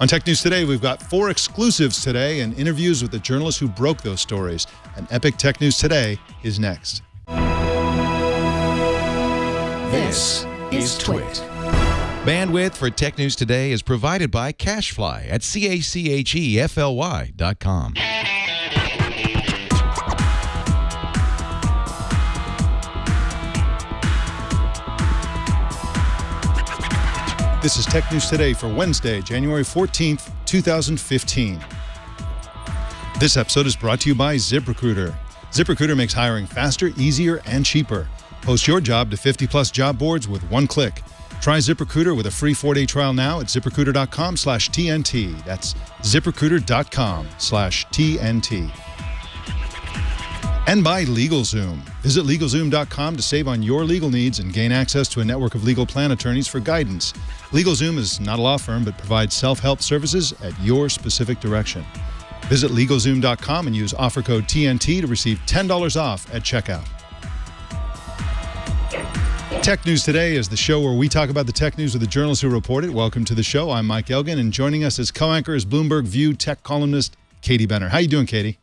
On Tech News Today, we've got 4 exclusives today and interviews with the journalists who broke those stories. An epic Tech News Today is next. This is Twit. Bandwidth for Tech News Today is provided by CacheFly at CACHEFLY.com. This is Tech News Today for Wednesday, January 14th, 2015. This episode is brought to you by ZipRecruiter. ZipRecruiter makes hiring faster, easier, and cheaper. Post your job to 50-plus job boards with one click. Try ZipRecruiter with a free 4-day trial now at ZipRecruiter.com/TNT. That's ZipRecruiter.com/TNT. And by LegalZoom. Visit LegalZoom.com to save on your legal needs and gain access to a network of legal plan attorneys for guidance. LegalZoom is not a law firm, but provides self-help services at your specific direction. Visit LegalZoom.com and use offer code TNT to receive $10 off at checkout. Tech News Today is the show where we talk about the tech news with the journalists who report it. Welcome to the show. I'm Mike Elgan, and joining us as co-anchor is Bloomberg View tech columnist Katie Benner. How you doing, Katie?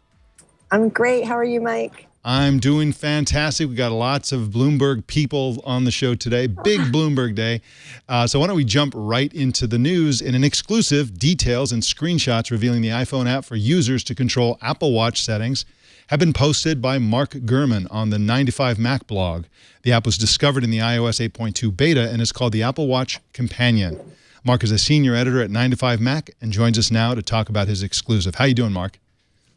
I'm great. How are you, Mike? I'm doing fantastic. We got lots of Bloomberg people on the show today. Big Bloomberg day. So why don't we jump right into the news in an exclusive details and screenshots revealing the iPhone app for users to control Apple Watch settings have been posted by Mark Gurman on the 95Mac blog. The app was discovered in the iOS 8.2 beta and is called the Apple Watch Companion. Mark is a senior editor at 95Mac and joins us now to talk about his exclusive. How you doing, Mark?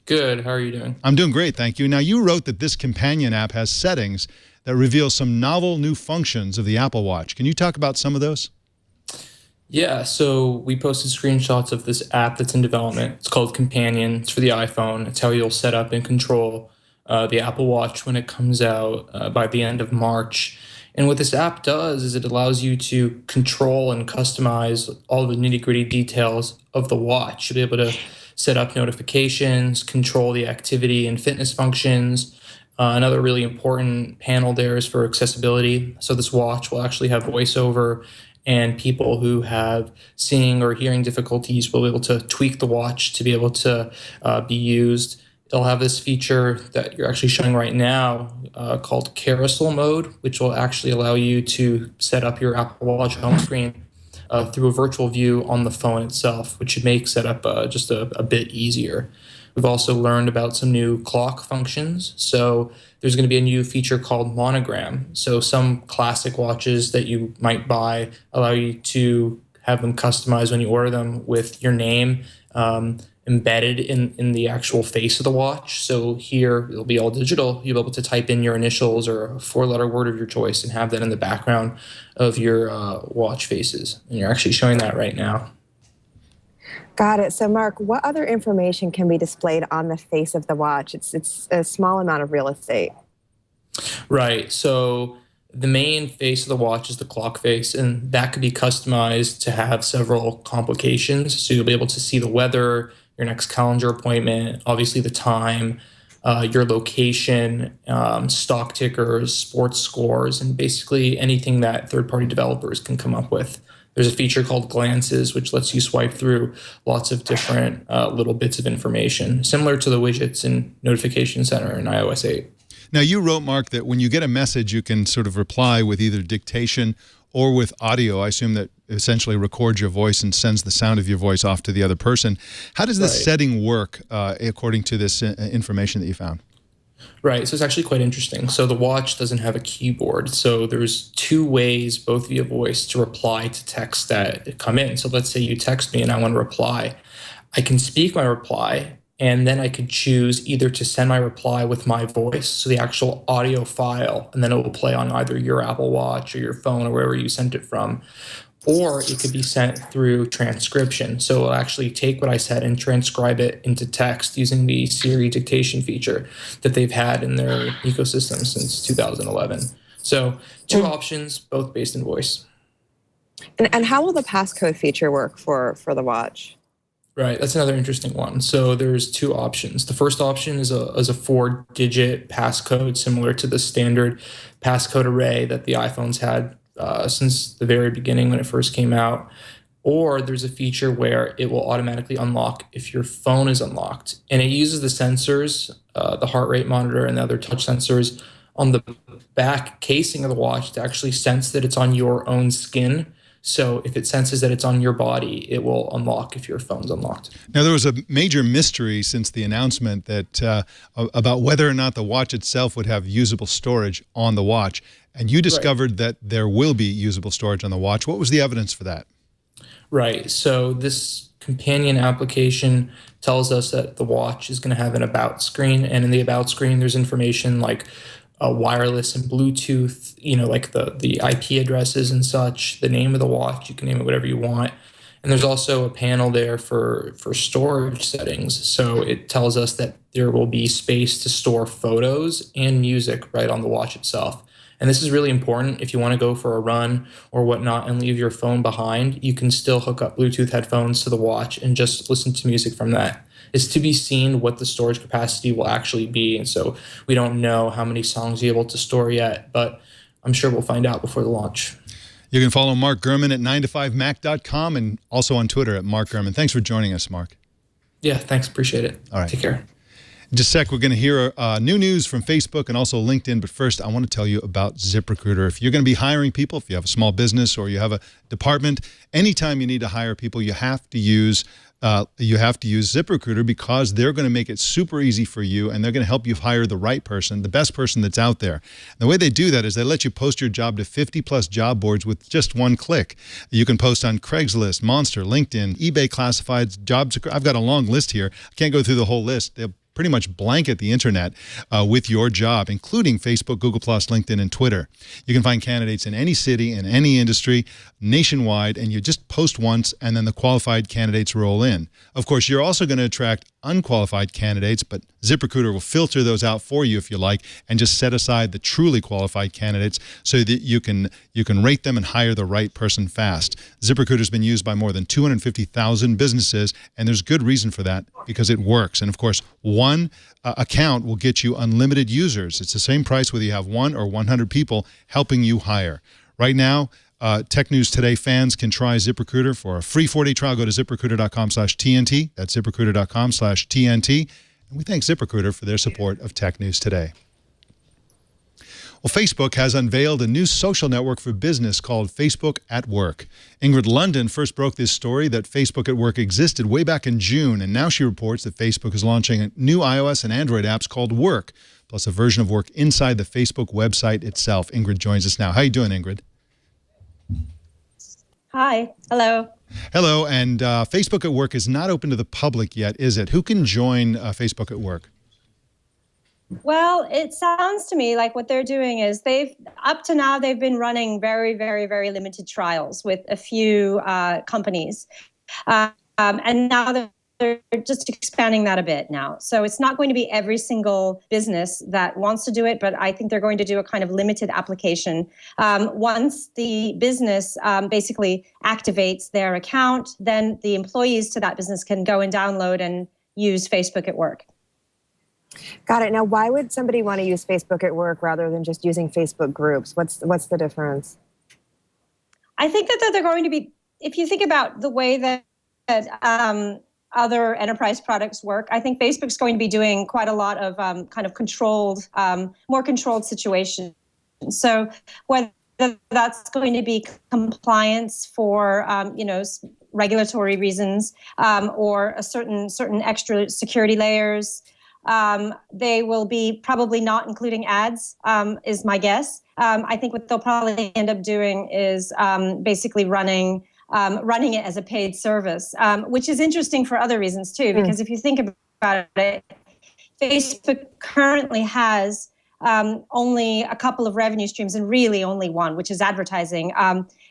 Good. How are you doing? I'm doing great, thank you. Now, you wrote that this companion app has settings that reveal some novel new functions of the Apple Watch. Can you talk about some of those? Yeah, so we posted screenshots of this app that's in development. It's called Companion. It's for the iPhone. It's how you'll set up and control the Apple Watch when it comes out by the end of March. And what this app does is it allows you to control and customize all the nitty-gritty details of the watch. You'll be able to set up notifications, control the activity and fitness functions. Another really important panel there is for accessibility. So this watch will actually have voiceover, and people who have seeing or hearing difficulties will be able to tweak the watch to be able to be used. They'll have this feature that you're actually showing right now called carousel mode, which will actually allow you to set up your Apple Watch home screen through a virtual view on the phone itself, which should make setup just a bit easier. We've also learned about some new clock functions. So there's going to be a new feature called monogram. So some classic watches that you might buy allow you to have them customized when you order them with your name embedded in the actual face of the watch. So here it'll be all digital. You'll be able to type in your initials or a 4-letter word of your choice and have that in the background of your watch faces. And you're actually showing that right now. Got it. So, Mark, what other information can be displayed on the face of the watch? It's a small amount of real estate. Right. So the main face of the watch is the clock face, and that could be customized to have several complications. So you'll be able to see the weather, your next calendar appointment, obviously the time, your location, stock tickers, sports scores, and basically anything that third-party developers can come up with. There's a feature called Glances, which lets you swipe through lots of different little bits of information, similar to the widgets in Notification Center in iOS 8. Now, you wrote, Mark, that when you get a message, you can sort of reply with either dictation or with audio. I assume that essentially records your voice and sends the sound of your voice off to the other person. How does this setting work according to this information that you found? Right. So it's actually quite interesting. So the watch doesn't have a keyboard. So there's 2 ways, both via voice, to reply to texts that come in. So let's say you text me and I want to reply. I can speak my reply, and then I could choose either to send my reply with my voice, so the actual audio file, and then it will play on either your Apple Watch or your phone or wherever you sent it from, or it could be sent through transcription. So it'll actually take what I said and transcribe it into text using the Siri dictation feature that they've had in their ecosystem since 2011. So 2 options, both based in voice. And how will the passcode feature work for the watch? Right, that's another interesting one. So there's 2 options. The first option is a 4-digit passcode, similar to the standard passcode array that the iPhones had since the very beginning when it first came out. Or there's a feature where it will automatically unlock if your phone is unlocked. And it uses the sensors, the heart rate monitor and the other touch sensors on the back casing of the watch to actually sense that it's on your own skin. So if it senses that it's on your body, it will unlock if your phone's unlocked. Now, there was a major mystery since the announcement that about whether or not the watch itself would have usable storage on the watch. And you discovered that there will be usable storage on the watch. What was the evidence for that? Right. So this companion application tells us that the watch is going to have an about screen. And in the about screen, there's information like wireless and Bluetooth, like the IP addresses and such, the name of the watch. You can name it whatever you want. And there's also a panel there for storage settings. So it tells us that there will be space to store photos and music right on the watch itself. And this is really important. If you want to go for a run or whatnot and leave your phone behind, you can still hook up Bluetooth headphones to the watch and just listen to music from that. It's to be seen what the storage capacity will actually be. And so we don't know how many songs you're able to store yet, but I'm sure we'll find out before the launch. You can follow Mark Gurman at 9to5mac.com and also on Twitter at Mark Gurman. Thanks for joining us, Mark. Yeah, thanks. Appreciate it. All right. Take care. In just a sec, we're going to hear new news from Facebook and also LinkedIn. But first, I want to tell you about ZipRecruiter. If you're going to be hiring people, if you have a small business or you have a department, anytime you need to hire people, you have to use ZipRecruiter because they're going to make it super easy for you and they're going to help you hire the right person, the best person that's out there. And the way they do that is they let you post your job to 50-plus job boards with just one click. You can post on Craigslist, Monster, LinkedIn, eBay Classifieds, Jobs. I've got a long list here. I can't go through the whole list. They'll pretty much blanket the internet with your job, including Facebook, Google+, LinkedIn, and Twitter. You can find candidates in any city, in any industry, nationwide, and you just post once, and then the qualified candidates roll in. Of course, you're also going to attract unqualified candidates, but ZipRecruiter will filter those out for you if you like, and just set aside the truly qualified candidates so that you can rate them and hire the right person fast. ZipRecruiter has been used by more than 250,000 businesses, and there's good reason for that because it works. And of course, one account will get you unlimited users. It's the same price whether you have 1 or 100 people helping you hire. Right now, Tech News Today fans can try ZipRecruiter for a free 4-day trial. Go to ZipRecruiter.com/TNT. That's ZipRecruiter.com/TNT. And we thank ZipRecruiter for their support of Tech News Today. Well, Facebook has unveiled a new social network for business called Facebook at Work. Ingrid Lunden first broke this story that Facebook at Work existed way back in June, and now she reports that Facebook is launching new iOS and Android apps called Work, plus a version of Work inside the Facebook website itself. Ingrid joins us now. How are you doing, Ingrid? Hi. Hello. Hello. And Facebook at Work is not open to the public yet, is it? Who can join Facebook at Work? Well, it sounds to me like what they're doing is up to now, they've been running very, very, very limited trials with a few companies. And now they're just expanding that a bit now. So it's not going to be every single business that wants to do it, but I think they're going to do a kind of limited application. Once the business basically activates their account, then the employees to that business can go and download and use Facebook at Work. Got it. Now, why would somebody want to use Facebook at Work rather than just using Facebook groups? What's the difference? I think that they're going to be, if you think about the way that other enterprise products work, I think Facebook's going to be doing quite a lot of kind of controlled, more controlled situations. So whether that's going to be compliance for, regulatory reasons or a certain extra security layers, they will be probably not including ads, is my guess. I think what they'll probably end up doing is basically running it as a paid service, which is interesting for other reasons too, because if you think about it, Facebook currently has only a couple of revenue streams and really only one, which is advertising.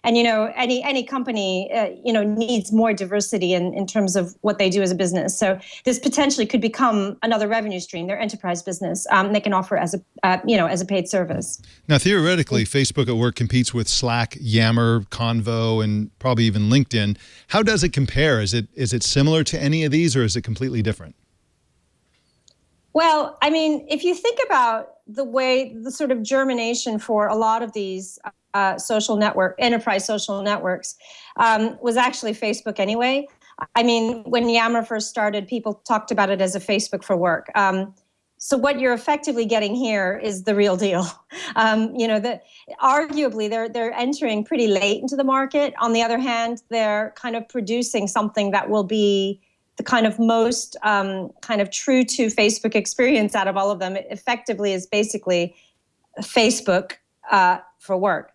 And, any company, needs more diversity in terms of what they do as a business. So this potentially could become another revenue stream, their enterprise business. They can offer as a paid service. Now, theoretically, Facebook at Work competes with Slack, Yammer, Convo, and probably even LinkedIn. How does it compare? Is it similar to any of these, or is it completely different? Well, I mean, if you think about the way the sort of germination for a lot of these social network, enterprise social networks, was actually Facebook anyway. I mean, when Yammer first started, people talked about it as a Facebook for work. So what you're effectively getting here is the real deal. Arguably they're entering pretty late into the market. On the other hand, they're kind of producing something that will be the kind of most kind of true to Facebook experience out of all of them. It effectively is basically Facebook for work.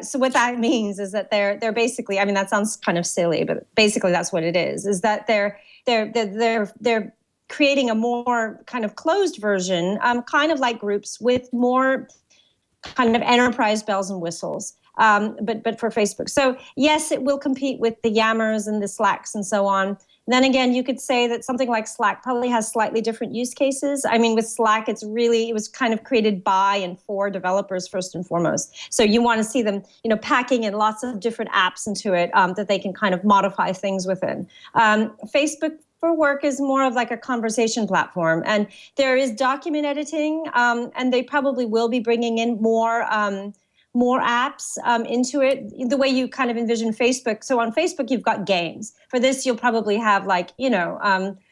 So what that means is that they're basically, I mean, that sounds kind of silly, but basically that's what it is that they're creating a more kind of closed version, kind of like groups with more kind of enterprise bells and whistles, but for Facebook. So yes, it will compete with the Yammers and the Slacks and so on. Then again, you could say that something like Slack probably has slightly different use cases. I mean, with Slack, it was kind of created by and for developers first and foremost. So you want to see them, packing in lots of different apps into it that they can kind of modify things within. Facebook for work is more of like a conversation platform, and there is document editing, and they probably will be bringing in more apps into it, the way you kind of envision Facebook. So on Facebook, you've got games. For this, you'll probably have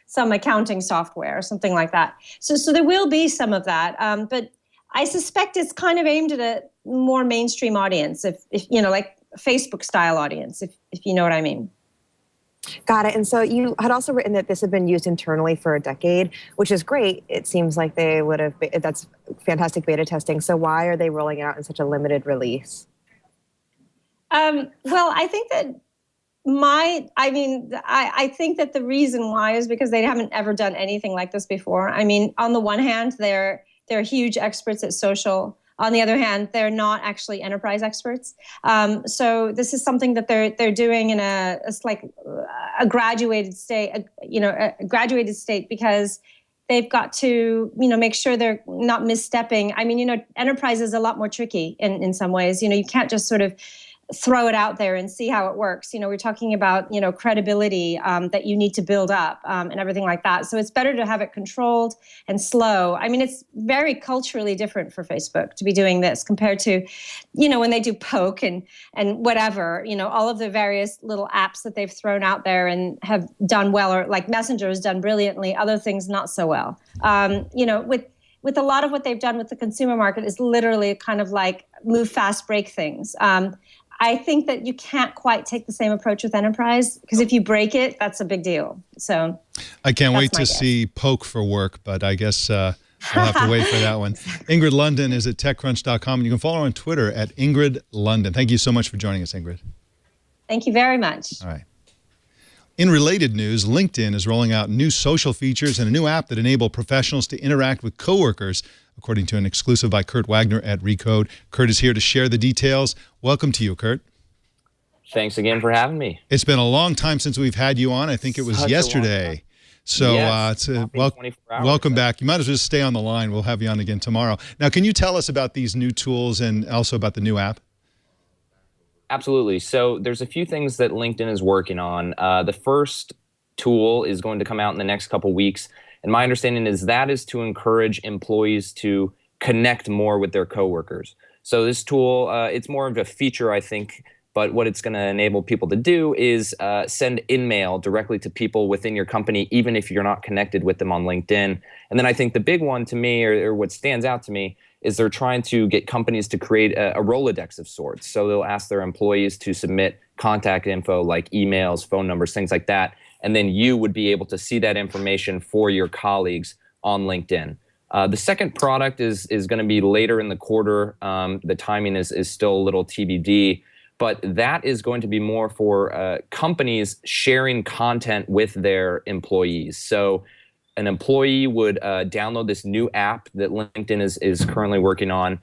some accounting software or something like that. So there will be some of that, but I suspect it's kind of aimed at a more mainstream audience, if like Facebook style audience, if you know what I mean. Got it. And so you had also written that this had been used internally for a decade, which is great. It seems like they would have, that's fantastic beta testing. So why are they rolling it out in such a limited release? Well, I think that I think that the reason why is because they haven't ever done anything like this before. I mean, on the one hand, they're huge experts at social. On the other hand, they're not actually enterprise experts. So this is something that they're doing in a graduated state, a graduated state, because they've got to, make sure they're not misstepping. I mean, enterprise is a lot more tricky in some ways. You can't just sort of throw it out there and see how it works. We're talking about, credibility that you need to build up and everything like that. So it's better to have it controlled and slow. I mean, it's very culturally different for Facebook to be doing this compared to, when they do Poke and whatever, all of the various little apps that they've thrown out there and have done well, or like Messenger has done brilliantly, other things not so well. With a lot of what they've done with the consumer market is literally kind of like move fast, break things. I think that you can't quite take the same approach with enterprise, because if you break it, that's a big deal. So I can't wait to see Poke for work, but I guess we'll have to wait for that one. Ingrid Lunden is at TechCrunch.com, and you can follow her on Twitter at Ingrid Lunden. Thank you so much for joining us, Ingrid. Thank you very much. All right. In related news, LinkedIn is rolling out new social features and a new app that enable professionals to interact with coworkers, according to an exclusive by Kurt Wagner at Recode. Kurt is here to share the details. Welcome to you, Kurt. Thanks again for having me. It's been a long time since we've had you on. I think it was yesterday. So yes, welcome back. You might as well just stay on the line. We'll have you on again tomorrow. Now, can you tell us about these new tools and also about the new app? Absolutely. So there's a few things that LinkedIn is working on. The first tool is going to come out in the next couple weeks. And my understanding is that is to encourage employees to connect more with their coworkers. So this tool, it's more of a feature, I think, but what it's going to enable people to do is send in-mail directly to people within your company, even if you're not connected with them on LinkedIn. And then I think the big one to me, or what stands out to me, is they're trying to get companies to create a Rolodex of sorts. So they'll ask their employees to submit contact info like emails, phone numbers, things like that. And then you would be able to see that information for your colleagues on LinkedIn. The second product is going to be later in the quarter. The timing is still a little TBD, but that is going to be more for companies sharing content with their employees. So an employee would download this new app that LinkedIn is currently working on.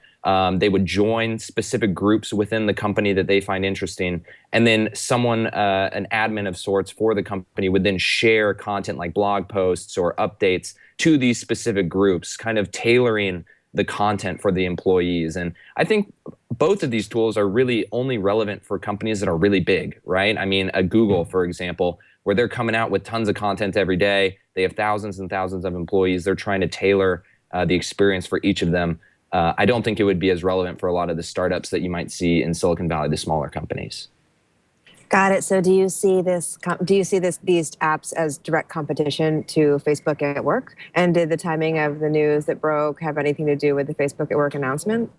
They would join specific groups within the company that they find interesting. And then someone, an admin of sorts for the company, would then share content like blog posts or updates to these specific groups, kind of tailoring the content for the employees. And I think both of these tools are really only relevant for companies that are really big, right? I mean, a Google, for example, where they're coming out with tons of content every day. They have thousands and thousands of employees. They're trying to tailor the experience for each of them. I don't think it would be as relevant for a lot of the startups that you might see in Silicon Valley, the smaller companies. Got it. So do you see these apps as direct competition to Facebook at Work? And did the timing of the news that broke have anything to do with the Facebook at Work announcement?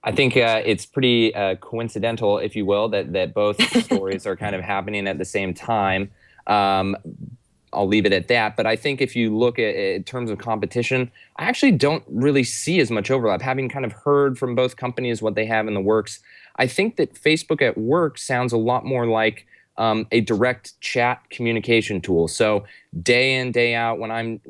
I think it's pretty coincidental, if you will, that both stories are kind of happening at the same time. I'll leave it at that. But I think if you look at in terms of competition, I actually don't really see as much overlap. Having kind of heard from both companies what they have in the works, I think that Facebook at Work sounds a lot more like a direct chat communication tool. So day in, day out, when I'm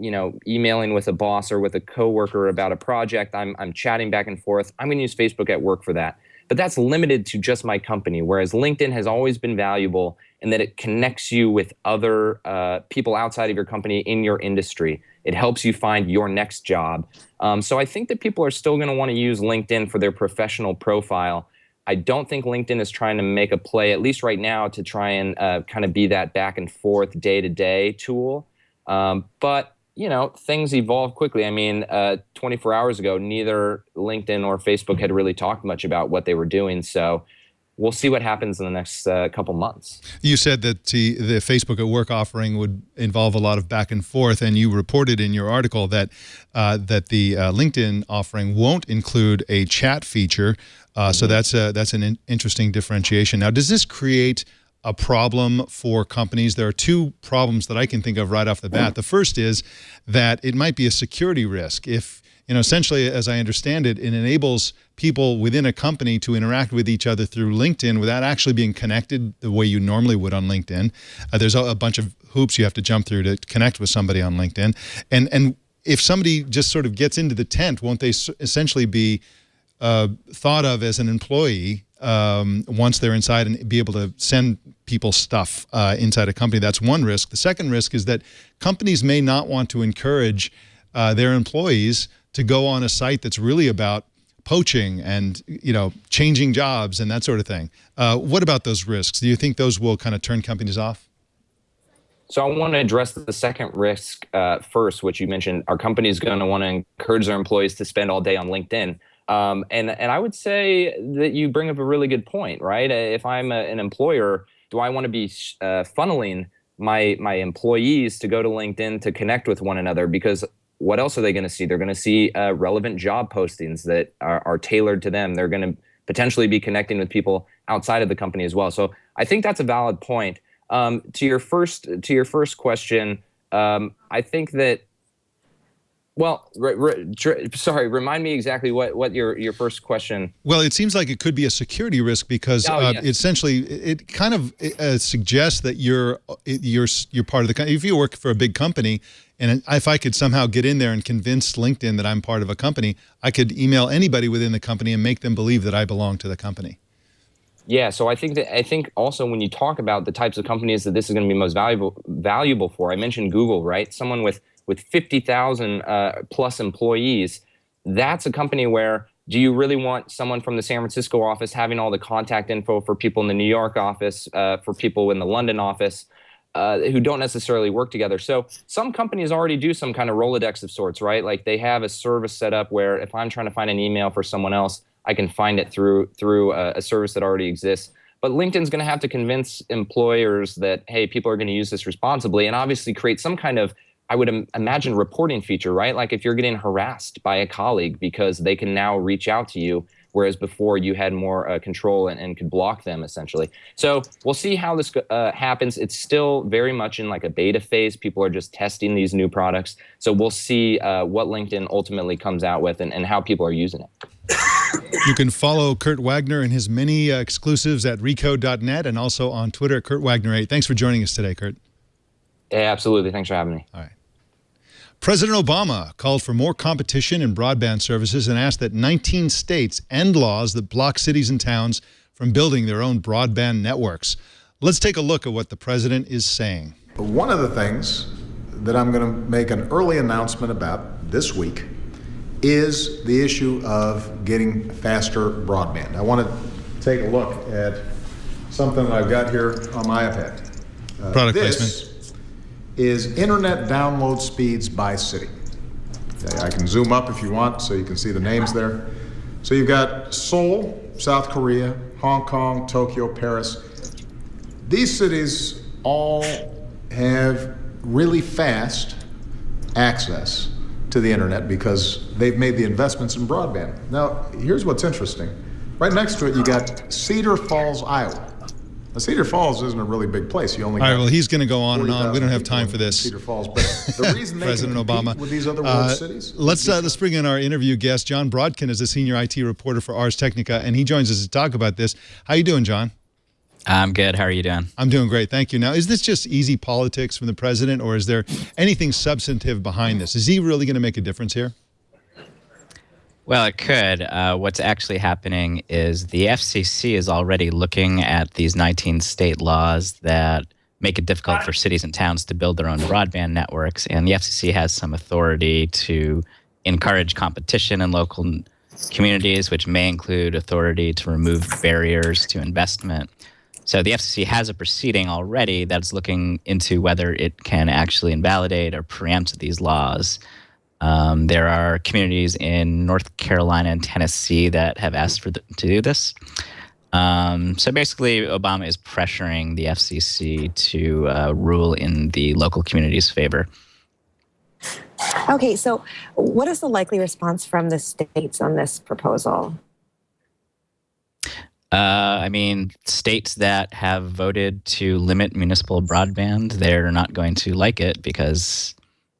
emailing with a boss or with a coworker about a project, I'm chatting back and forth. I'm going to use Facebook at Work for that. But that's limited to just my company, whereas LinkedIn has always been valuable in that it connects you with other people outside of your company in your industry. It helps you find your next job. So I think that people are still going to want to use LinkedIn for their professional profile. I don't think LinkedIn is trying to make a play, at least right now, to try and kind of be that back and forth day-to-day tool. But things evolve quickly. I mean, 24 hours ago, neither LinkedIn or Facebook had really talked much about what they were doing. So we'll see what happens in the next couple months. You said that the Facebook at Work offering would involve a lot of back and forth, and you reported in your article that the LinkedIn offering won't include a chat feature. So that's an interesting differentiation. Now, does this create a problem for companies? There are two problems that I can think of right off the bat. The first is that it might be a security risk. If, essentially, as I understand it, it enables people within a company to interact with each other through LinkedIn without actually being connected the way you normally would on LinkedIn. There's a bunch of hoops you have to jump through to connect with somebody on LinkedIn. And if somebody just sort of gets into the tent, won't they essentially be thought of as an employee once they're inside and be able to send people stuff inside a company? That's one risk. The second risk is that companies may not want to encourage their employees to go on a site that's really about poaching and changing jobs and that sort of thing. What about those risks? Do you think those will kind of turn companies off? So I want to address the second risk first, which you mentioned. Are companies going to want to encourage their employees to spend all day on LinkedIn? And I would say that you bring up a really good point, right? If I'm an employer, do I want to be funneling my employees to go to LinkedIn to connect with one another? Because what else are they going to see? They're going to see relevant job postings that are tailored to them. They're going to potentially be connecting with people outside of the company as well. So I think that's a valid point. To your first question, I think that. Well, sorry, remind me exactly what your first question. Well, it seems like it could be a security risk because essentially it kind of suggests that you're part of the company. If you work for a big company, and if I could somehow get in there and convince LinkedIn that I'm part of a company, I could email anybody within the company and make them believe that I belong to the company. Yeah, so I think also when you talk about the types of companies that this is going to be most valuable for, I mentioned Google, right? Someone with 50,000 plus employees, that's a company where do you really want someone from the San Francisco office having all the contact info for people in the New York office, for people in the London office who don't necessarily work together? So some companies already do some kind of Rolodex of sorts, right? Like they have a service set up where if I'm trying to find an email for someone else, I can find it through a service that already exists. But LinkedIn's going to have to convince employers that, hey, people are going to use this responsibly and obviously create some kind of, I would imagine, reporting feature, right? Like if you're getting harassed by a colleague because they can now reach out to you, whereas before you had more control and could block them essentially. So we'll see how this happens. It's still very much in like a beta phase. People are just testing these new products. So we'll see what LinkedIn ultimately comes out with and how people are using it. You can follow Kurt Wagner and his many exclusives at recode.net and also on Twitter at KurtWagner8. Thanks for joining us today, Kurt. Yeah, absolutely. Thanks for having me. All right. President Obama called for more competition in broadband services and asked that 19 states end laws that block cities and towns from building their own broadband networks. Let's take a look at what the president is saying. One of the things that I'm going to make an early announcement about this week is the issue of getting faster broadband. I want to take a look at something that I've got here on my iPad. Product this placement. Is internet download speeds by city. I can zoom up if you want so you can see the names there. So you've got Seoul, South Korea, Hong Kong, Tokyo, Paris. These cities all have really fast access to the internet because they've made the investments in broadband. Now, here's what's interesting. Right next to it, you got Cedar Falls, Iowa. Now, Cedar Falls isn't a really big place. You only all right, well, he's going to go on and on. We don't have time for this. Cedar Falls, but the reason they President can compete Obama. with these other world cities. Let's bring in our interview guest. John Brodkin is a senior IT reporter for Ars Technica, and he joins us to talk about this. How you doing, John? I'm good. How are you doing? I'm doing great, thank you. Now, is this just easy politics from the president, or is there anything substantive behind this? Is he really going to make a difference here? Well, it could. What's actually happening is the FCC is already looking at these 19 state laws that make it difficult for cities and towns to build their own broadband networks, and the FCC has some authority to encourage competition in local communities, which may include authority to remove barriers to investment. So the FCC has a proceeding already that's looking into whether it can actually invalidate or preempt these laws. There are communities in North Carolina and Tennessee that have asked to do this. So basically, Obama is pressuring the FCC to rule in the local community's favor. Okay, so what is the likely response from the states on this proposal? I mean, states that have voted to limit municipal broadband, they're not going to like it because,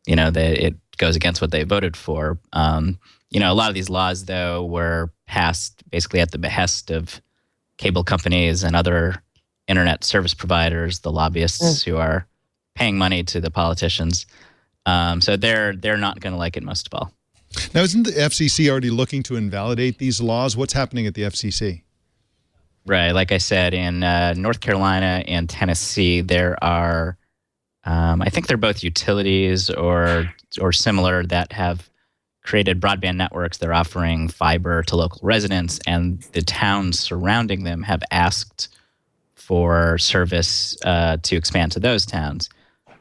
you know, it goes against what they voted for. You know, a lot of these laws, though, were passed basically at the behest of cable companies and other internet service providers, the lobbyists who are paying money to the politicians. So they're not going to like it most of all. Now, isn't the FCC already looking to invalidate these laws? What's happening at the FCC? Right. Like I said, in North Carolina and Tennessee, there are, I think they're both utilities or similar that have created broadband networks. They're offering fiber to local residents, and the towns surrounding them have asked for service to expand to those towns.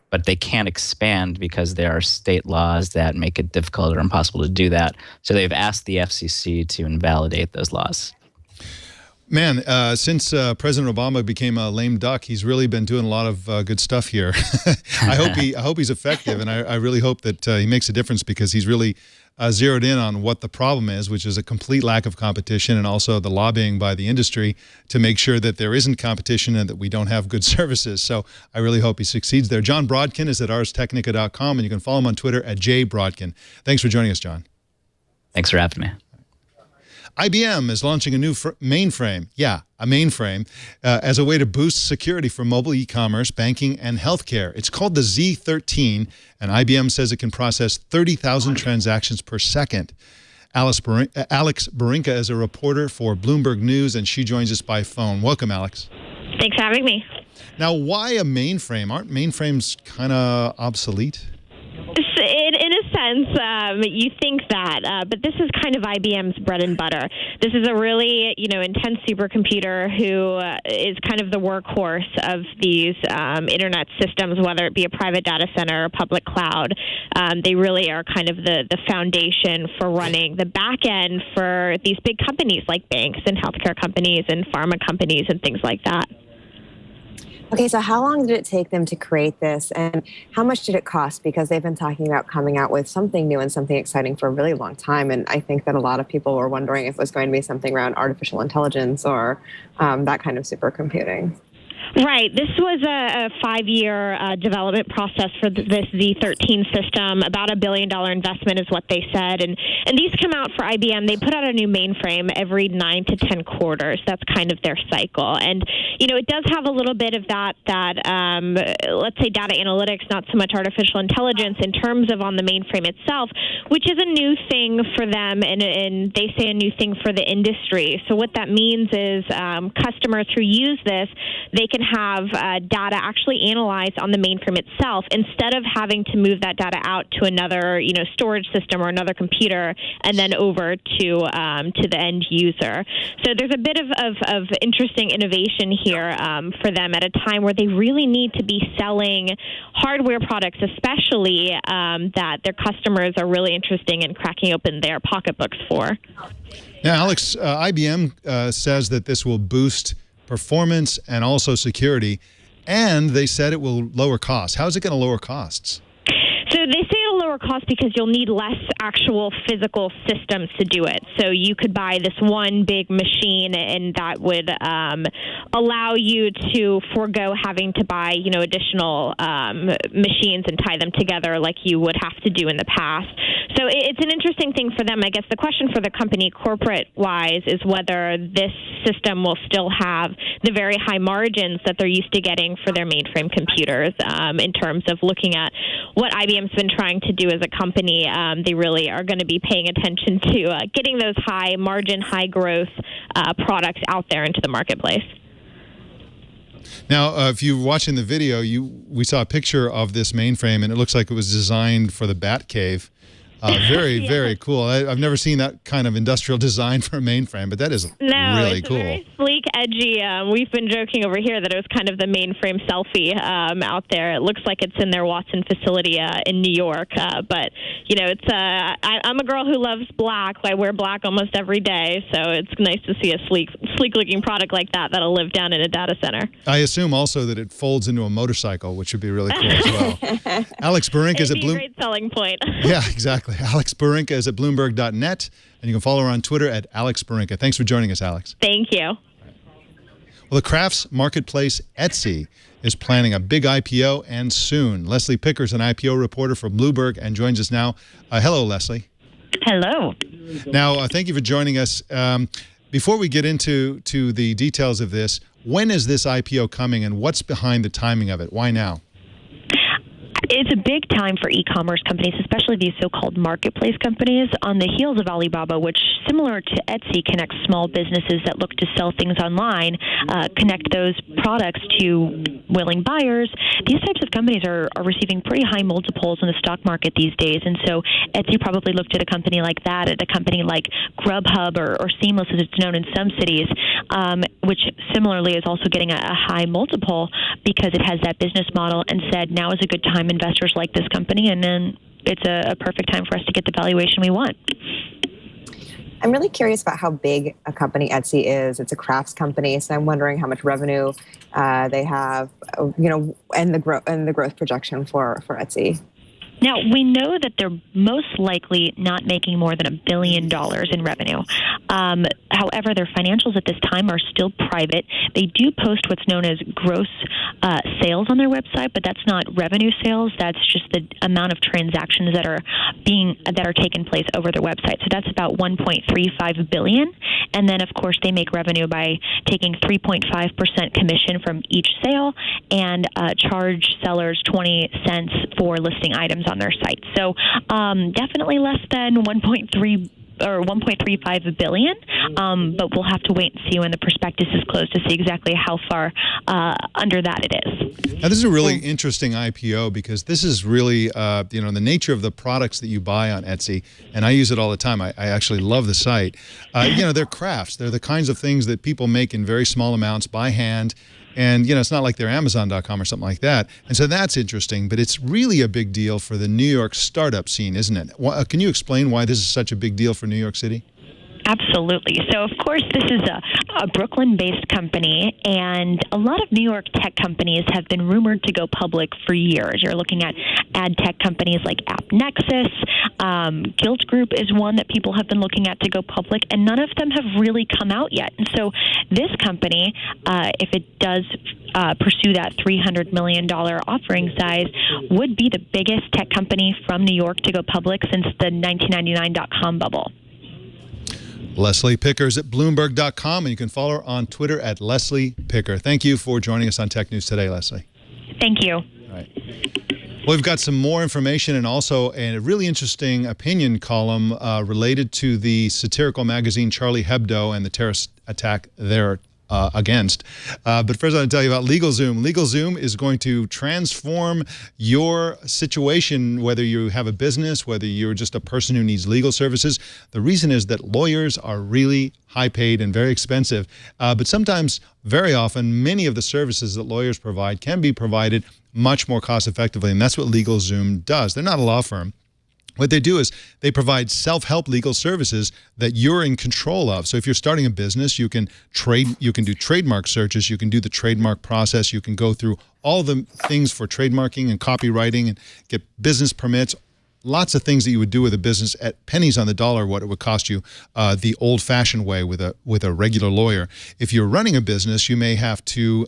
But they can't expand because there are state laws that make it difficult or impossible to do that. So they've asked the FCC to invalidate those laws. Man, since President Obama became a lame duck, he's really been doing a lot of good stuff here. I hope he's effective, and I really hope that he makes a difference because he's really zeroed in on what the problem is, which is a complete lack of competition and also the lobbying by the industry to make sure that there isn't competition and that we don't have good services. So I really hope he succeeds there. John Brodkin is at arstechnica.com, and you can follow him on Twitter at jbrodkin. Thanks for joining us, John. Thanks for having me. IBM is launching a new mainframe, a mainframe, as a way to boost security for mobile e-commerce, banking, and healthcare. It's called the Z13, and IBM says it can process 30,000 transactions per second. Alex Barinka is a reporter for Bloomberg News, and she joins us by phone. Welcome, Alex. Thanks for having me. Now, why a mainframe? Aren't mainframes kind of obsolete? In a sense, you think that, but this is kind of IBM's bread and butter. This is a really, intense supercomputer who is kind of the workhorse of these internet systems, whether it be a private data center or public cloud. They really are kind of the foundation for running the back end for these big companies like banks and healthcare companies and pharma companies and things like that. Okay, so how long did it take them to create this, and how much did it cost? Because they've been talking about coming out with something new and something exciting for a really long time, and I think that a lot of people were wondering if it was going to be something around artificial intelligence or that kind of supercomputing. Right. This was a 5-year development process for this Z13 system. About $1 billion investment is what they said. And these come out for IBM. They put out a new mainframe every 9 to 10 quarters. That's kind of their cycle. And, it does have a little bit of that let's say data analytics, not so much artificial intelligence in terms of on the mainframe itself, which is a new thing for them. And they say a new thing for the industry. So what that means is customers who use this, they can can have data actually analyzed on the mainframe itself instead of having to move that data out to another, storage system or another computer and then over to the end user. So there's a bit of interesting innovation here for them at a time where they really need to be selling hardware products, especially that their customers are really interested in cracking open their pocketbooks for. Now, Alex, IBM says that this will boost performance and also security, and they said it will lower costs. How is it going to lower costs? So they say it'll lower costs because you'll need less actual physical systems to do it. So you could buy this one big machine, and that would allow you to forego having to buy, additional machines and tie them together like you would have to do in the past. So it's an interesting thing for them. I guess the question for the company corporate-wise is whether this system will still have the very high margins that they're used to getting for their mainframe computers in terms of looking at what IBM's been trying to do as a company. They really are going to be paying attention to getting those high margin, high growth products out there into the marketplace. Now, if you're watching the video, we saw a picture of this mainframe, and it looks like it was designed for the Batcave. Very, very cool. I've never seen that kind of industrial design for a mainframe, but that is really cool. Very sleek, edgy. We've been joking over here that it was kind of the mainframe selfie out there. It looks like it's in their Watson facility in New York, but it's. I'm a girl who loves black. I wear black almost every day, so it's nice to see a sleek-looking product like that that'll live down in a data center. I assume also that it folds into a motorcycle, which would be really cool as well. Alex Barinka is at Bloomberg. Great selling point. Yeah, exactly. Alex Barinka is at Bloomberg.net, and you can follow her on Twitter at Alex Barinka. Thanks for joining us, Alex. Thank you. Well, the crafts marketplace Etsy is planning a big IPO, and soon. Leslie Picker is an IPO reporter for Bloomberg and joins us now. Hello, Leslie. Hello. Now, thank you for joining us. Before we get into the details of this, when is this IPO coming, and what's behind the timing of it? Why now? It's a big time for e-commerce companies, especially these so-called marketplace companies, on the heels of Alibaba, which, similar to Etsy, connects small businesses that look to sell things online, connect those products to willing buyers. These types of companies are receiving pretty high multiples in the stock market these days, and so Etsy probably looked at a company like that, at a company like Grubhub or Seamless, as it's known in some cities, which similarly is also getting a high multiple because it has that business model, and said now is a good time investors like this company, and then it's a perfect time for us to get the valuation we want. I'm really curious about how big a company Etsy is. It's a crafts company, so I'm wondering how much revenue they have, and the growth projection for Etsy. Now, we know that they're most likely not making more than $1 billion in revenue. However, their financials at this time are still private. They do post what's known as gross sales on their website, but that's not revenue sales. That's just the amount of transactions that are taking place over their website. So that's about $1.35 billion. And then, of course, they make revenue by taking 3.5% commission from each sale and charge sellers 20 cents for listing items on their site. So definitely less than 1.35 billion, but we'll have to wait and see when the prospectus is closed to see exactly how far under that it is. Now, this is a really interesting IPO because this is really, the nature of the products that you buy on Etsy, and I use it all the time. I actually love the site. They're crafts. They're the kinds of things that people make in very small amounts by hand. And, it's not like they're Amazon.com or something like that. And so that's interesting, but it's really a big deal for the New York startup scene, isn't it? Can you explain why this is such a big deal for New York City? Absolutely. So, of course, this is a Brooklyn-based company, and a lot of New York tech companies have been rumored to go public for years. You're looking at ad tech companies like AppNexus. Gilt Group is one that people have been looking at to go public, and none of them have really come out yet. And so this company, if it does pursue that $300 million offering size, would be the biggest tech company from New York to go public since the 1999 .com bubble. Leslie Picker is at Bloomberg.com, and you can follow her on Twitter at Leslie Picker. Thank you for joining us on Tech News Today, Leslie. Thank you. All right. Well, we've got some more information and also a really interesting opinion column related to the satirical magazine Charlie Hebdo and the terrorist attack there against. But first, I want to tell you about LegalZoom. LegalZoom is going to transform your situation, whether you have a business, whether you're just a person who needs legal services. The reason is that lawyers are really high paid and very expensive. But sometimes, very often, many of the services that lawyers provide can be provided much more cost effectively. And that's what LegalZoom does. They're not a law firm. What they do is they provide self-help legal services that you're in control of. So if you're starting a business, you can do trademark searches, you can do the trademark process, you can go through all the things for trademarking and copywriting and get business permits, lots of things that you would do with a business at pennies on the dollar what it would cost you the old-fashioned way with a regular lawyer. If you're running a business, you may have to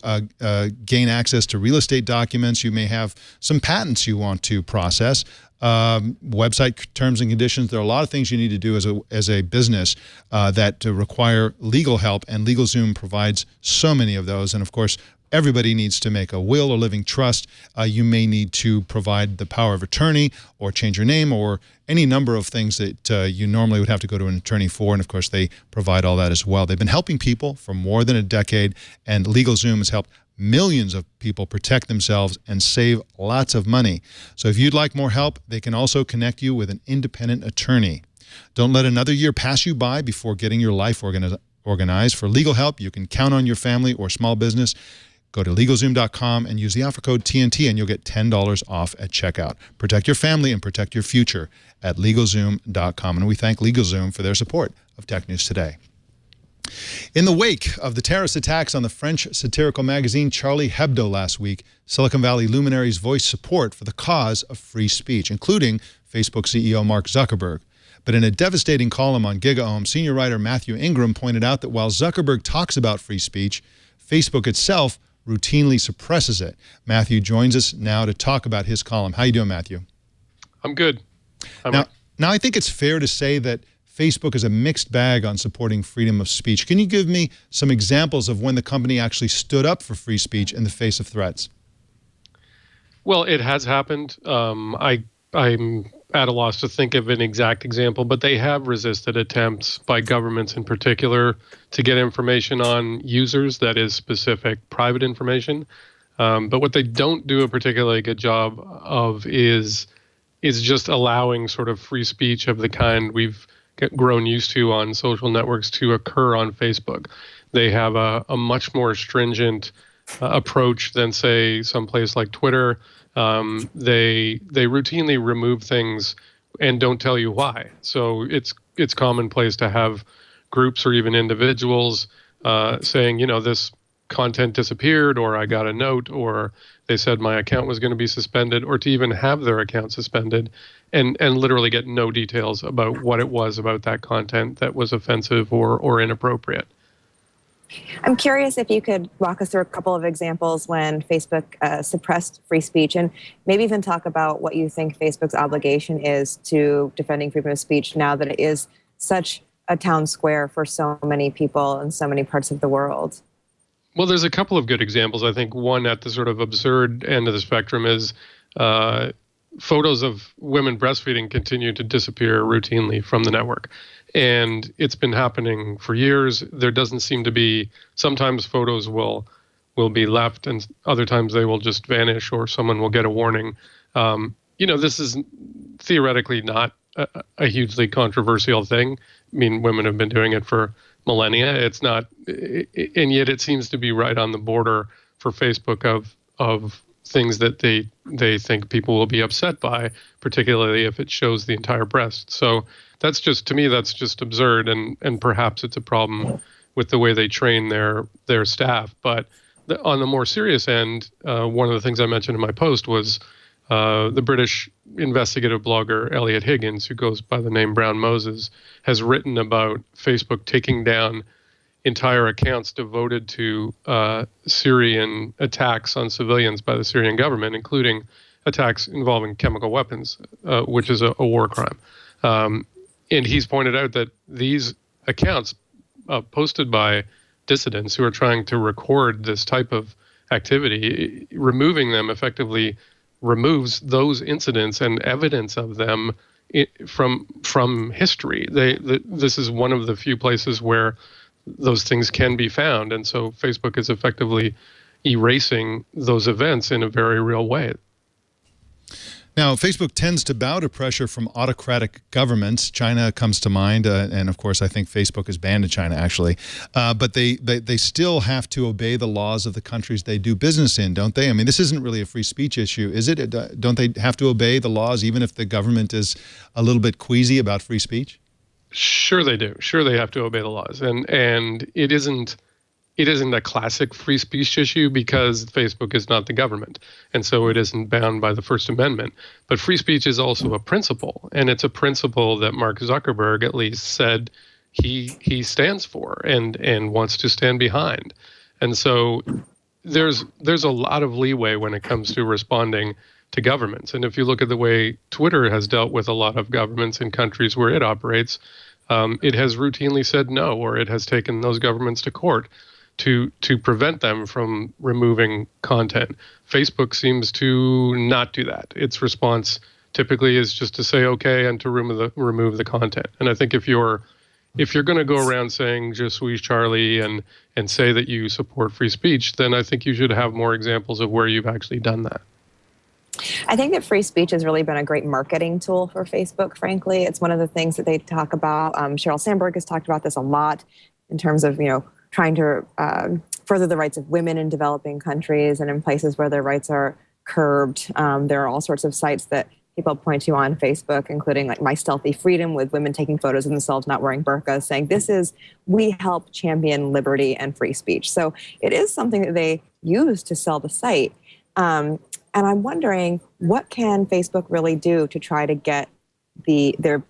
gain access to real estate documents, you may have some patents you want to process, website terms and conditions. There are a lot of things you need to do as a business that require legal help, and LegalZoom provides so many of those. And of course, everybody needs to make a will or living trust. You may need to provide the power of attorney or change your name or any number of things that you normally would have to go to an attorney for. And of course, they provide all that as well. They've been helping people for more than a decade, and LegalZoom has helped millions of people protect themselves and save lots of money. So if you'd like more help, they can also connect you with an independent attorney. Don't let another year pass you by before getting your life organized. For legal help, you can count on your family or small business. Go to LegalZoom.com and use the offer code TNT, and you'll get $10 off at checkout. Protect your family and protect your future at LegalZoom.com. And we thank LegalZoom for their support of Tech News Today. In the wake of the terrorist attacks on the French satirical magazine Charlie Hebdo last week, Silicon Valley luminaries voiced support for the cause of free speech, including Facebook CEO Mark Zuckerberg. But in a devastating column on GigaOM, senior writer Matthew Ingram pointed out that while Zuckerberg talks about free speech, Facebook itself routinely suppresses it. Matthew joins us now to talk about his column. How you doing, Matthew? I'm good. Now, I think it's fair to say that Facebook is a mixed bag on supporting freedom of speech. Can you give me some examples of when the company actually stood up for free speech in the face of threats? Well, it has happened. I'm at a loss to think of an exact example, but they have resisted attempts by governments in particular to get information on users, that is specific private information. But what they don't do a particularly good job of is just allowing sort of free speech of the kind we've grown used to on social networks to occur on Facebook. They have a much more stringent approach than, say, someplace like Twitter. They routinely remove things and don't tell you why. So it's commonplace to have groups or even individuals saying, this content disappeared, or I got a note, or they said my account was going to be suspended, or to even have their account suspended and literally get no details about what it was about that content that was offensive or inappropriate. I'm curious if you could walk us through a couple of examples when Facebook suppressed free speech, and maybe even talk about what you think Facebook's obligation is to defending freedom of speech now that it is such a town square for so many people in so many parts of the world. Well, there's a couple of good examples. I think one at the sort of absurd end of the spectrum is photos of women breastfeeding continue to disappear routinely from the network. And it's been happening for years. There doesn't seem to be, sometimes photos will be left and other times they will just vanish or someone will get a warning. This is theoretically not a hugely controversial thing. I mean, women have been doing it for millennia. It's not, and yet it seems to be right on the border for Facebook of things that they think people will be upset by, particularly if it shows the entire breast. So that's just, to me, that's just absurd, and perhaps it's a problem with the way they train their staff. But on the more serious end, one of the things I mentioned in my post was the British investigative blogger Elliot Higgins, who goes by the name Brown Moses, has written about Facebook taking down entire accounts devoted to Syrian attacks on civilians by the Syrian government, including attacks involving chemical weapons, which is a war crime. And he's pointed out that these accounts posted by dissidents who are trying to record this type of activity, removing them effectively removes those incidents and evidence of them from history. This is one of the few places where those things can be found. And so Facebook is effectively erasing those events in a very real way. Now, Facebook tends to bow to pressure from autocratic governments. China comes to mind, and of course, I think Facebook is banned in China, actually. But they still have to obey the laws of the countries they do business in, don't they? I mean, this isn't really a free speech issue, is it? Don't they have to obey the laws even if the government is a little bit queasy about free speech? Sure they do. Sure they have to obey the laws. And it isn't a classic free speech issue because Facebook is not the government. And so it isn't bound by the First Amendment. But free speech is also a principle. And it's a principle that Mark Zuckerberg at least said he stands for and wants to stand behind. And so there's a lot of leeway when it comes to responding to governments. And if you look at the way Twitter has dealt with a lot of governments in countries where it operates, it has routinely said no, or it has taken those governments to court to prevent them from removing content. Facebook seems to not do that. Its response typically is just to say okay and to remove the content. And I think if you're going to go around saying "Je suis Charlie" and say that you support free speech, then I think you should have more examples of where you've actually done that. I think that free speech has really been a great marketing tool for Facebook, frankly. It's one of the things that they talk about. Sheryl Sandberg has talked about this a lot in terms of, trying to further the rights of women in developing countries and in places where their rights are curbed. There are all sorts of sites that people point to on Facebook, including like My Stealthy Freedom, with women taking photos of themselves not wearing burqas, saying we help champion liberty and free speech. So it is something that they use to sell the site. And I'm wondering, what can Facebook really do to try to get the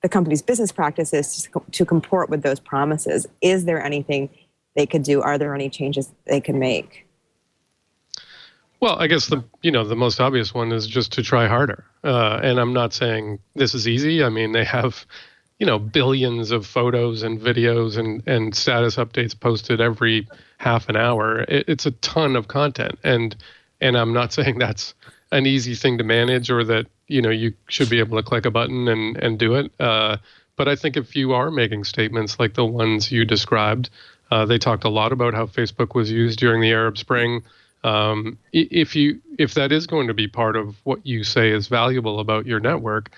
company's business practices to comport with those promises? Is there anything they could do? Are there any changes they can make? Well, I guess the most obvious one is just to try harder. And I'm not saying this is easy. I mean, they have, billions of photos and videos and status updates posted every half an hour. It's a ton of content. And I'm not saying that's an easy thing to manage or that, you should be able to click a button and do it. But I think if you are making statements like the ones you described, they talked a lot about how Facebook was used during the Arab Spring. If that is going to be part of what you say is valuable about your network,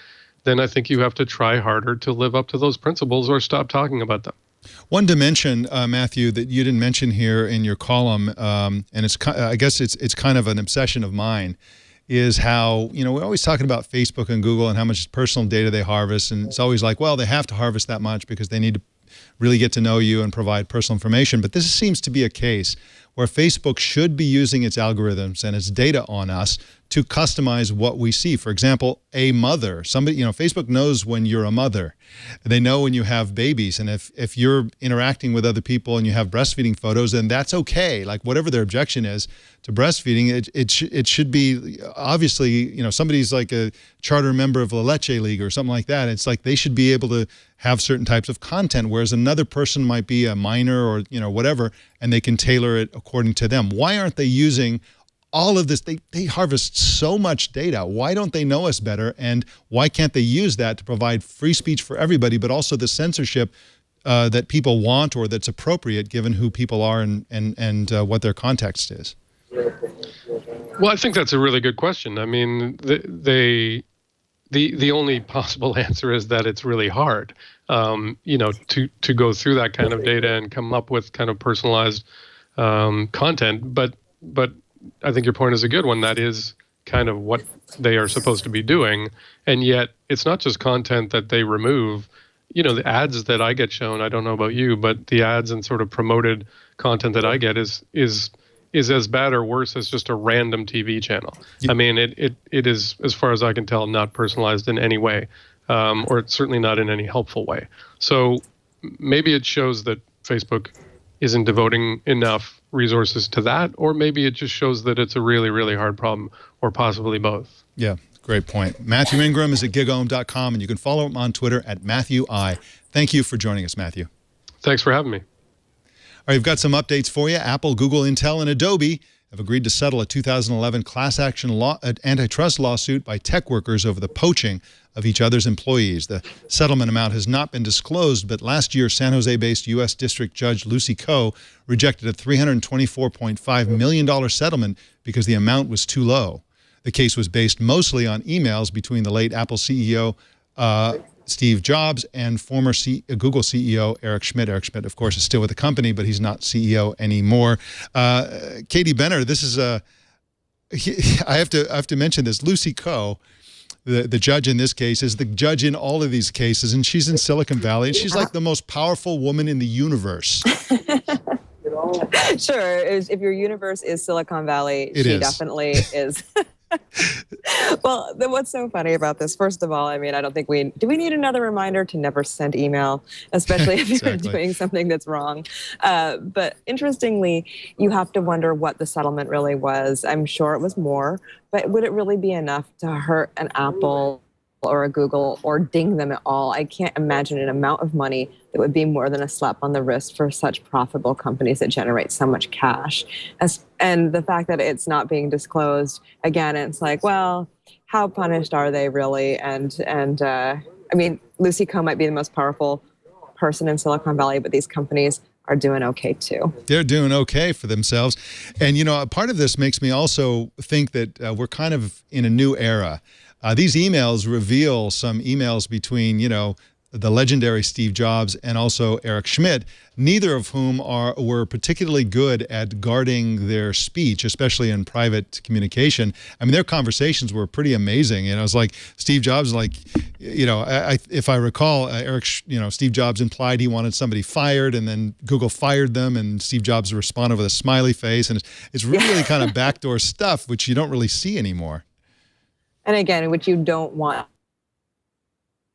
then I think you have to try harder to live up to those principles or stop talking about them. One dimension, Matthew, that you didn't mention here in your column, and I guess it's kind of an obsession of mine, is how, we're always talking about Facebook and Google and how much personal data they harvest. And it's always like, well, they have to harvest that much because they need to really get to know you and provide personal information. But this seems to be a case where Facebook should be using its algorithms and its data on us to customize what we see. For example, a mother, somebody, Facebook knows when you're a mother. They know when you have babies. And if you're interacting with other people and you have breastfeeding photos, then that's okay. Like whatever their objection is to breastfeeding, it should be obviously, somebody's like a charter member of La Leche League or something like that. It's like they should be able to have certain types of content, whereas another person might be a minor or, whatever, and they can tailor it according to them. Why aren't they using all of this? They harvest so much data. Why don't they know us better? And why can't they use that to provide free speech for everybody, but also the censorship that people want or that's appropriate given who people are and what their context is? Well, I think that's a really good question. I mean, the only possible answer is that it's really hard, to go through that kind of data and come up with kind of personalized content. But I think your point is a good one. That is kind of what they are supposed to be doing. And yet it's not just content that they remove. The ads that I get shown, I don't know about you, but the ads and sort of promoted content that I get is as bad or worse as just a random TV channel. Yeah. I mean, it is, as far as I can tell, not personalized in any way, or it's certainly not in any helpful way. So maybe it shows that Facebook isn't devoting enough resources to that, or maybe it just shows that it's a really, really hard problem, or possibly both. Yeah, great point. Matthew Ingram is at gigohm.com, and you can follow him on Twitter at MatthewI. Thank you for joining us, Matthew. Thanks for having me. All right, we've got some updates for you. Apple, Google, Intel, and Adobe have agreed to settle a 2011 class action antitrust lawsuit by tech workers over the poaching of each other's employees. The settlement amount has not been disclosed, but last year, San Jose-based U.S. District Judge Lucy Koh rejected a $324.5 million settlement because the amount was too low. The case was based mostly on emails between the late Apple CEO Steve Jobs and former Google CEO Eric Schmidt. Eric Schmidt, of course, is still with the company, but he's not CEO anymore. Katie Benner, this is I have to mention this. Lucy Koh, the judge in this case, is the judge in all of these cases, and she's in Silicon Valley, and she's like the most powerful woman in the universe. Sure, if your universe is Silicon Valley, she definitely is. Well, what's so funny about this? First of all, I mean, I don't think do we need another reminder to never send email, especially if you're doing something that's wrong. But interestingly, you have to wonder what the settlement really was. I'm sure it was more, but would it really be enough to hurt an Apple or a Google or ding them at all? I can't imagine an amount of money that would be more than a slap on the wrist for such profitable companies that generate so much cash. And the fact that it's not being disclosed, again, it's like, well, how punished are they really? And I mean, Lucy Koh might be the most powerful person in Silicon Valley, but these companies are doing okay too. They're doing okay for themselves. And, you know, a part of this makes me also think that we're kind of in a new era. These emails reveal some emails between, you know, the legendary Steve Jobs and also Eric Schmidt, neither of whom were particularly good at guarding their speech, especially in private communication. I mean, their conversations were pretty amazing. And it was like Steve Jobs, like, you know, if I recall, Steve Jobs implied he wanted somebody fired, and then Google fired them, and Steve Jobs responded with a smiley face. And it's really kind of backdoor stuff, which you don't really see anymore. And again, which you don't want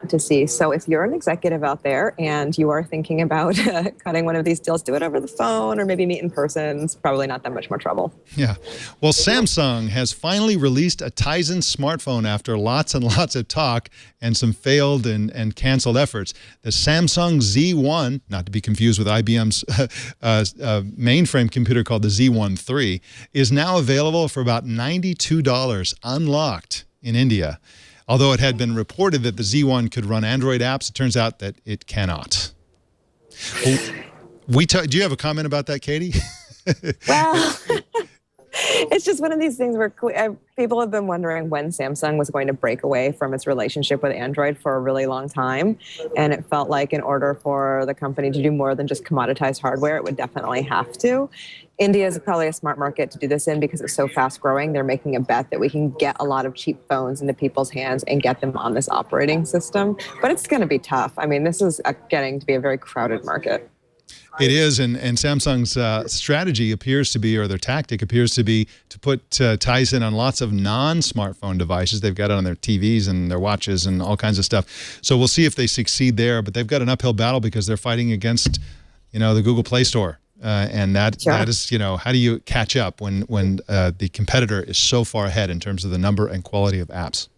to see. So if you're an executive out there and you are thinking about cutting one of these deals, do it over the phone or maybe meet in person. It's probably not that much more trouble. Yeah. Well, Samsung has finally released a Tizen smartphone after lots and lots of talk and some failed and canceled efforts. The Samsung Z1, not to be confused with IBM's mainframe computer called the Z1 III, is now available for about $92 unlocked in India. Although it had been reported that the Z1 could run Android apps, it turns out that it cannot. Well, do you have a comment about that, Katie? Well, it's just one of these things where people have been wondering when Samsung was going to break away from its relationship with Android for a really long time. And it felt like in order for the company to do more than just commoditize hardware, it would definitely have to. India is probably a smart market to do this in because it's so fast growing. They're making a bet that we can get a lot of cheap phones into people's hands and get them on this operating system. But it's going to be tough. I mean, this is getting to be a very crowded market. It is, and Samsung's strategy appears to be, or their tactic appears to be, to put Tizen on lots of non-smartphone devices. They've got it on their TVs and their watches and all kinds of stuff. So we'll see if they succeed there, but they've got an uphill battle because they're fighting against, you know, the Google Play Store. And that is, you know, how do you catch up when the competitor is so far ahead in terms of the number and quality of apps?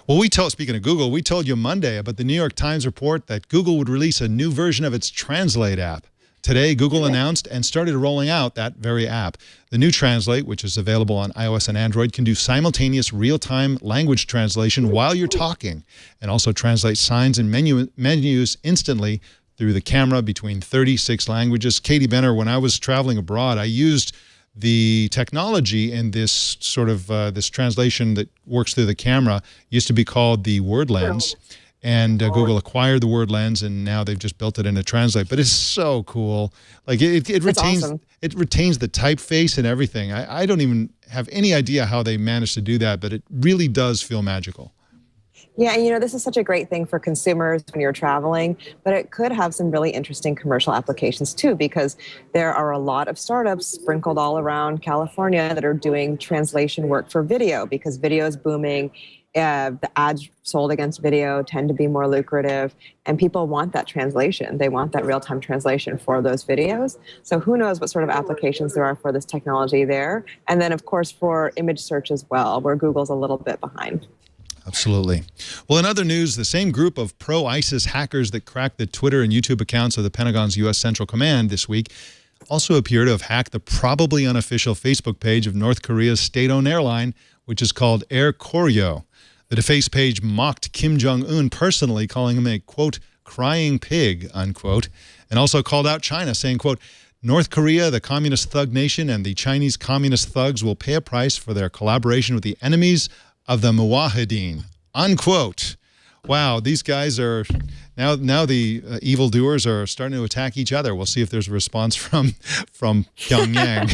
Well, speaking of Google, we told you Monday about the New York Times report that Google would release a new version of its Translate app. Today, Google announced and started rolling out that very app. The new Translate, which is available on iOS and Android, can do simultaneous real-time language translation while you're talking, and also translate signs and menus instantly through the camera between 36 languages. Katie Benner, when I was traveling abroad, I used the technology in this sort of this translation that works through the camera. Used to be called the Word Lens, and Google acquired the Word Lens, and now they've just built it into Translate. But it's so cool. Like it retains awesome. It retains the typeface and everything. I don't even have any idea how they managed to do that, but it really does feel magical. Yeah, and you know, this is such a great thing for consumers when you're traveling, but it could have some really interesting commercial applications too, because there are a lot of startups sprinkled all around California that are doing translation work for video because video is booming. The ads sold against video tend to be more lucrative, and people want that translation. They want that real-time translation for those videos. So who knows what sort of applications there are for this technology there. And then, of course, for image search as well, where Google's a little bit behind. Absolutely. Well, in other news, the same group of pro-ISIS hackers that cracked the Twitter and YouTube accounts of the Pentagon's U.S. Central Command this week also appear to have hacked the probably unofficial Facebook page of North Korea's state-owned airline, which is called Air Koryo. The defaced page mocked Kim Jong-un personally, calling him a, quote, crying pig, unquote, and also called out China, saying, quote, North Korea, the communist thug nation, and the Chinese communist thugs will pay a price for their collaboration with the enemies of the Mujahideen, unquote. Wow, these guys are now the evildoers are starting to attack each other. We'll see if there's a response from Pyongyang.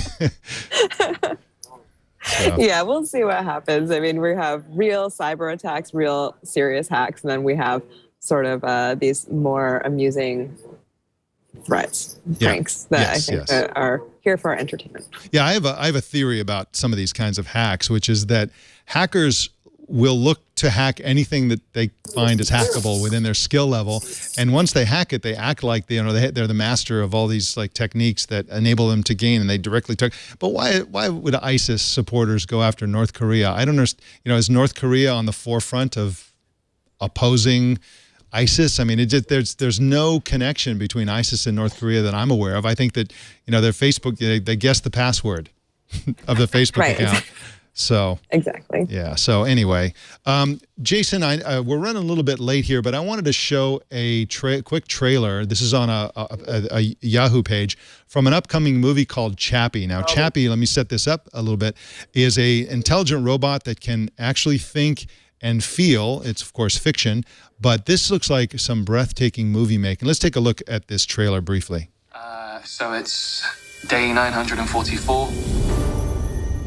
So. Yeah, we'll see what happens. I mean, we have real cyber attacks, real serious hacks, and then we have sort of these more amusing threats, pranks that I think that are here for our entertainment. Yeah, I have a theory about some of these kinds of hacks, which is that hackers will look to hack anything that they find is hackable within their skill level, and once they hack it, they act like they're the master of all these like techniques that enable them to gain, and they directly took. But why would ISIS supporters go after North Korea? I don't understand. Is North Korea on the forefront of opposing ISIS? I mean, there's no connection between ISIS and North Korea that I'm aware of. I think that their Facebook they guessed the password of the Facebook account. So exactly. Yeah. So anyway, Jason, we're running a little bit late here, but I wanted to show a quick trailer. This is on a Yahoo page from an upcoming movie called Chappie. Now, Chappie, let me set this up a little bit, is a intelligent robot that can actually think and feel. It's of course fiction, but this looks like some breathtaking movie making. Let's take a look at this trailer briefly. So it's day 944.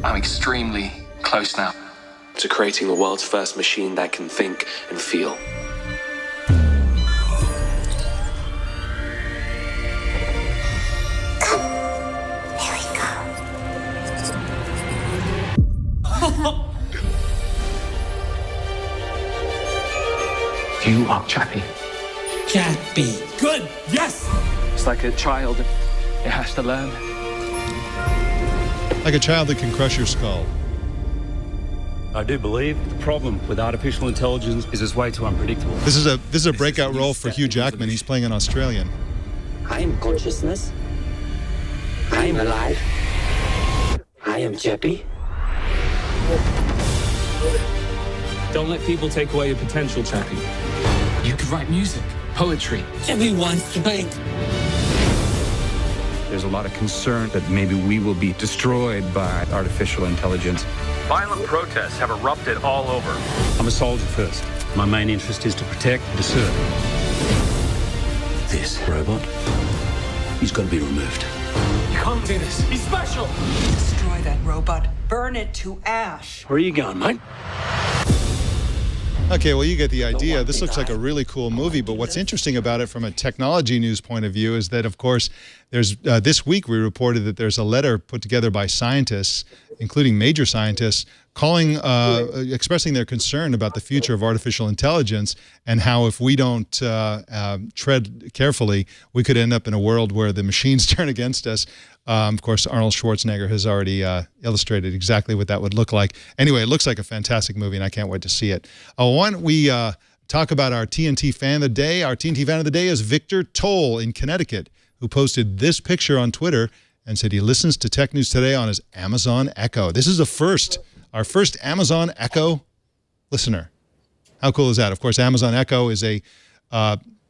I'm extremely close now to creating the world's first machine that can think and feel. Here we go. You are Chappie. Chappie. Good. Yes. It's like a child. It has to learn. Like a child that can crush your skull. I do believe the problem with artificial intelligence is it's way too unpredictable. This is a breakout role for Hugh Jackman. He's playing an Australian. I am consciousness. I am alive. I am Chappie. Don't let people take away your potential, Chappie. You could write music, poetry. Chappie wants to paint. There's a lot of concern that maybe we will be destroyed by artificial intelligence. Violent protests have erupted all over. I'm a soldier first. My main interest is to protect and to serve. This robot, he's got to be removed. You can't do this. He's special. Destroy that robot. Burn it to ash. Where are you going, mate? Okay, well, you get the idea. This looks like a really cool movie, but what's interesting about it from a technology news point of view is that, of course, there's this week we reported that there's a letter put together by scientists, including major scientists, calling, expressing their concern about the future of artificial intelligence and how if we don't tread carefully, we could end up in a world where the machines turn against us. Of course, Arnold Schwarzenegger has already illustrated exactly what that would look like. Anyway, it looks like a fantastic movie, and I can't wait to see it. Why don't we talk about our TNT fan of the day? Our TNT fan of the day is Victor Toll in Connecticut, who posted this picture on Twitter and said he listens to Tech News Today on his Amazon Echo. This is our first Amazon Echo listener. How cool is that? Of course, Amazon Echo is a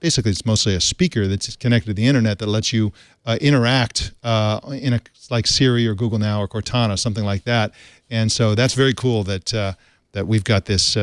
basically, it's mostly a speaker that's connected to the internet that lets you interact like Siri or Google Now or Cortana, something like that. And so that's very cool that we've got this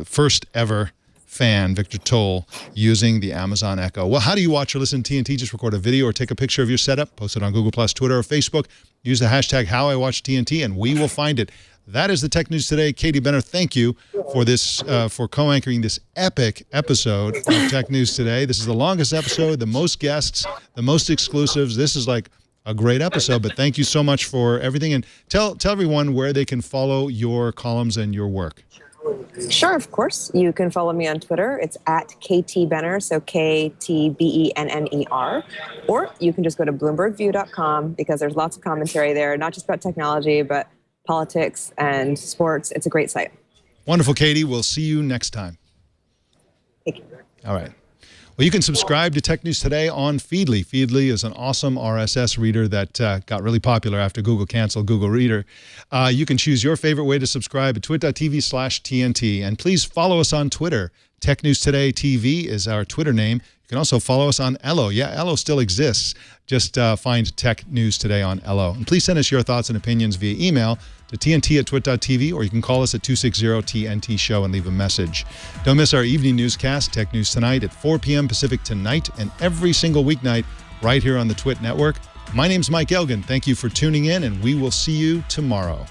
first ever fan, Victor Toll, using the Amazon Echo. Well, how do you watch or listen to TNT? Just record a video or take a picture of your setup, post it on Google+, Twitter, or Facebook. Use the hashtag #HowIWatchTNT, and we will find it. That is the Tech News Today. Katie Benner, thank you for this, for co-anchoring this epic episode of Tech News Today. This is the longest episode, the most guests, the most exclusives. This is like a great episode, but thank you so much for everything. And tell everyone where they can follow your columns and your work. Sure, of course. You can follow me on Twitter. It's @KTBenner, so KTBENNER. Or you can just go to BloombergView.com because there's lots of commentary there, not just about technology, but politics and sports. It's a great site. Wonderful, Katie. We'll see you next time. Thank you. All right. Well, you can subscribe to Tech News Today on Feedly. Feedly is an awesome RSS reader that got really popular after Google canceled Google Reader. You can choose your favorite way to subscribe at twit.tv/TNT. And please follow us on Twitter. Tech News Today TV is our Twitter name. You can also follow us on Ello. Yeah, Ello still exists. Just find Tech News Today on Ello. And please send us your thoughts and opinions via email to tnt@twit.tv, or you can call us at 260-TNT-SHOW and leave a message. Don't miss our evening newscast, Tech News Tonight, at 4 p.m. Pacific tonight and every single weeknight right here on the Twit Network. My name's Mike Elgan. Thank you for tuning in, and we will see you tomorrow.